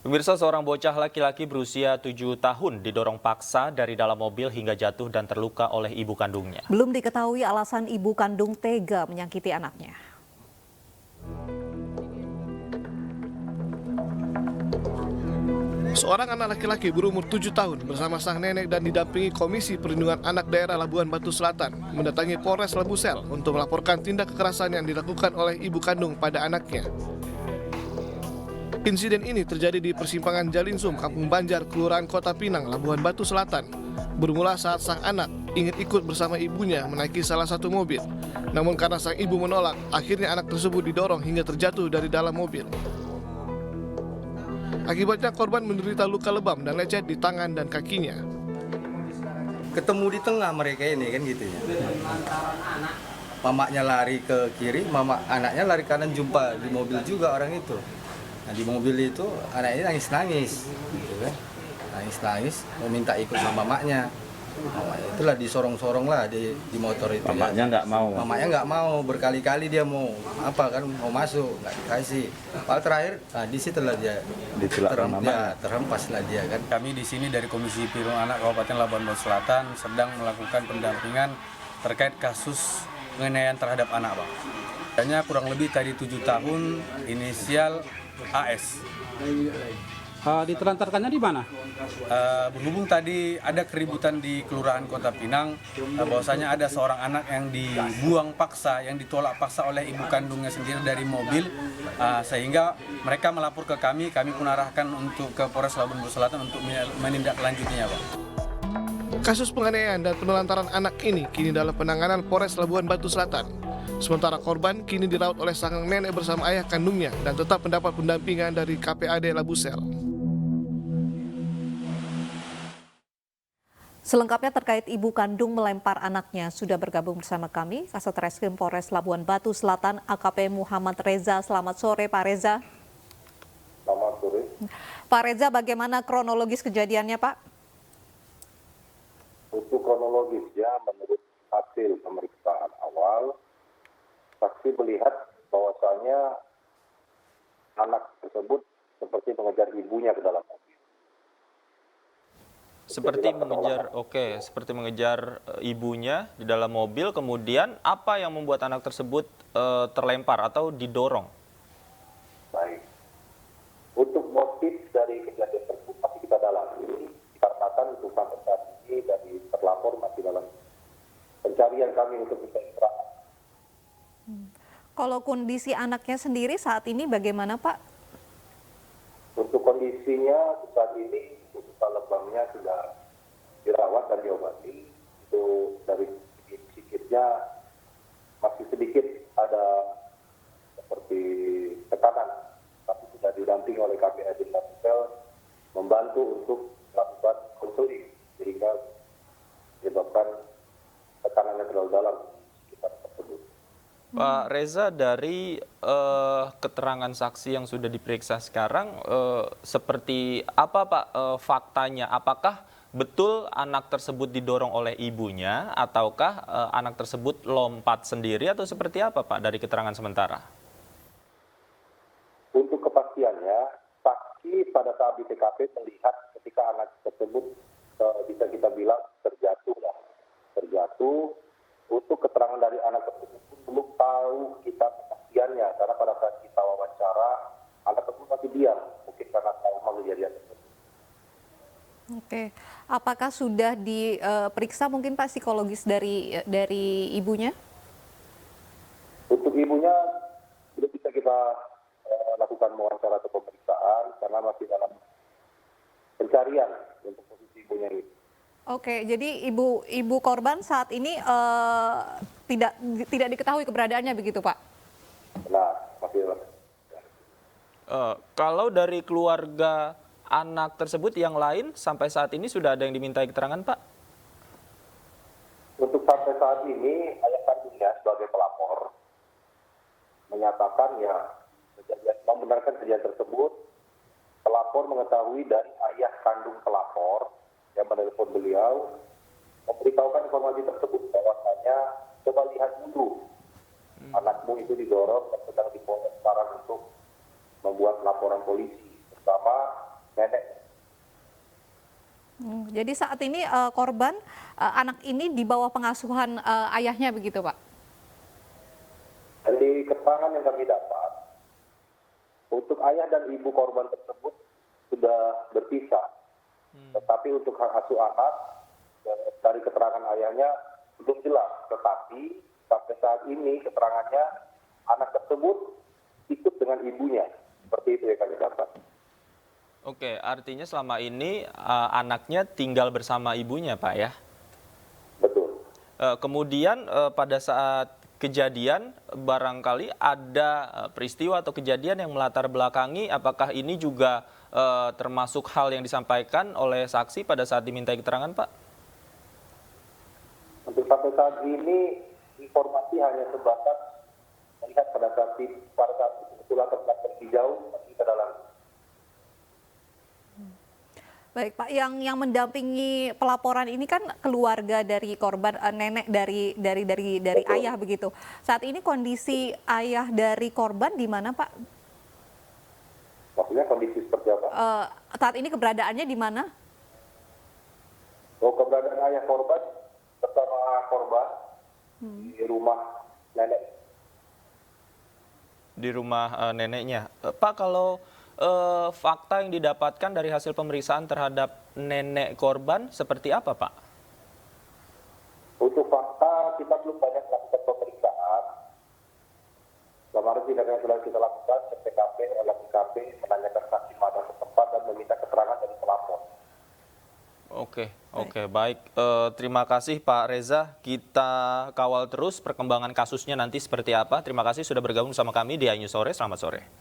Pemirsa, seorang bocah laki-laki berusia 7 tahun didorong paksa dari dalam mobil hingga jatuh dan terluka oleh ibu kandungnya. Belum diketahui alasan ibu kandung tega menyakiti anaknya. Seorang anak laki-laki berumur 7 tahun bersama sang nenek dan didampingi Komisi Perlindungan Anak Daerah Labuan Batu Selatan mendatangi Polres Labusel untuk melaporkan tindak kekerasan yang dilakukan oleh ibu kandung pada anaknya. Insiden ini terjadi di persimpangan Jalinsum, Kampung Banjar, Kelurahan Kota Pinang, Labuan Batu Selatan. Bermula saat sang anak ingin ikut bersama ibunya menaiki salah satu mobil. Namun karena sang ibu menolak, akhirnya anak tersebut didorong hingga terjatuh dari dalam mobil. Akibatnya korban menderita luka lebam dan lecet di tangan dan kakinya. Ketemu di tengah mereka ini kan gitu ya. Mamaknya lari ke kiri, anaknya lari kanan, jumpa di mobil juga orang itu. Nah, di mobil itu anaknya nangis-nangis, gitu kan. Nangis-nangis, mau minta ikut sama mamanya. Itulah disorong-sorong lah di motor itu. Mamanya nggak mau. Mamanya nggak mau, berkali-kali dia mau mau masuk, nggak dikasih. Paling terakhir, di situ lah dia terhempas lah dia kan. Kami di sini dari Komisi Perlindungan Anak Kabupaten Labuan Batu Selatan sedang melakukan pendampingan terkait kasus penganiayaan terhadap anak, Bang. Hanya kurang lebih tadi 7 tahun, inisial AS. Ditelantarkannya di mana? Berhubung tadi ada keributan di Kelurahan Kota Pinang, bahwasanya ada seorang anak yang dibuang paksa, yang ditolak paksa oleh ibu kandungnya sendiri dari mobil, sehingga mereka melapor ke kami pun arahkan untuk ke Polres Labuan Batu Selatan untuk menindaklanjutinya, Pak. Kasus penganiayaan dan penelantaran anak ini kini dalam penanganan Polres Labuan Batu Selatan. Sementara korban kini dirawat oleh sang nenek bersama ayah kandungnya dan tetap mendapat pendampingan dari KPAD Labusel. Selengkapnya terkait ibu kandung melempar anaknya sudah bergabung bersama kami Kasat Reskrim Polres Labuan Batu Selatan AKP Muhammad Reza. Selamat sore Pak Reza. Selamat sore. Pak Reza, bagaimana kronologis kejadiannya Pak? Untuk kronologisnya menurut hasil pemeriksaan awal, saksi melihat bahwasanya anak tersebut seperti mengejar ibunya ke dalam mobil. Seperti mengejar ibunya di dalam mobil, kemudian apa yang membuat anak tersebut terlempar atau didorong? Baik. Untuk motif dari kejadian tersebut masih kita dalami, dikarenakan untuk sampai saat ini dari terlapor masih dalam pencarian kami untuk bisa keterangan. Kalau kondisi anaknya sendiri saat ini bagaimana Pak? Untuk kondisinya saat ini luka lebamnya sudah dirawat dan diobati. Itu dari psikisnya masih sedikit ada seperti tekanan, tapi sudah didampingi oleh KPAD Labusel membantu untuk melakukan konseling sehingga menyebabkan tekanan yang terlalu dalam di sekitar tersebut. Pak Reza, dari keterangan saksi yang sudah diperiksa sekarang, seperti apa Pak faktanya? Apakah betul anak tersebut didorong oleh ibunya, ataukah anak tersebut lompat sendiri, atau seperti apa Pak dari keterangan sementara? Untuk kepastiannya, saksi pada saat di TKP melihat ketika anak tersebut bisa kita bilang terjatuh. Untuk keterangan dari anak tersebut belum tahu kita kepastiannya, karena pada saat kita wawancara anak tersebut masih diam, mungkin karena trauma kejadian tersebut. Oke, apakah sudah diperiksa mungkin Pak psikologis dari ibunya? Untuk ibunya belum bisa kita lakukan wawancara atau pemeriksaan karena masih dalam pencarian untuk posisi ibunya ini. Oke, jadi ibu korban saat ini tidak diketahui keberadaannya begitu Pak? Nah, masih Kalau dari keluarga anak tersebut yang lain sampai saat ini sudah ada yang dimintai keterangan Pak? untuk sampai saat ini ayah kandungnya sebagai pelapor menyatakan membenarkan kejadian tersebut. Pelapor mengetahui dari ayah kandung pelapor yang menelpon beliau memberitahukan informasi tersebut bahwasanya coba lihat dulu anakmu itu didorong dan sedang diproses sekarang untuk membuat laporan polisi bersama Jadi saat ini korban anak ini di bawah pengasuhan ayahnya begitu, Pak? Dari keterangan yang kami dapat, untuk ayah dan ibu korban tersebut sudah berpisah. Tetapi untuk hak asuh anak, dari keterangan ayahnya belum jelas. Tetapi sampai saat ini keterangannya anak tersebut ikut dengan ibunya. Seperti itu yang kami dapat. Oke, artinya selama ini anaknya tinggal bersama ibunya, Pak ya? Betul. Kemudian pada saat kejadian barangkali ada peristiwa atau kejadian yang melatar belakangi, apakah ini juga termasuk hal yang disampaikan oleh saksi pada saat dimintai keterangan, Pak? Untuk sampai saat ini informasi hanya sebatas melihat pada saat kebetulan terjadi hijau kita dalam. Baik Pak, yang mendampingi pelaporan ini kan keluarga dari korban, nenek dari ayah begitu. Saat ini kondisi ayah dari korban di mana Pak? Maksudnya kondisi seperti apa? Saat ini keberadaannya di mana? Oh, keberadaan ayah korban bersama korban di rumah nenek. Di rumah neneknya. Pak, kalau fakta yang didapatkan dari hasil pemeriksaan terhadap nenek korban seperti apa, Pak? Untuk fakta, kita belum banyak melakukan pemeriksaan. Kemarin tindakan yang sudah kita lakukan, ke TKP, olah TKP, menanyakan saksi mata setempat dan meminta keterangan dari pelapor. Oke, baik. Terima kasih Pak Reza. Kita kawal terus perkembangan kasusnya nanti seperti apa. Terima kasih sudah bergabung sama kami di iNews Sore. Selamat sore.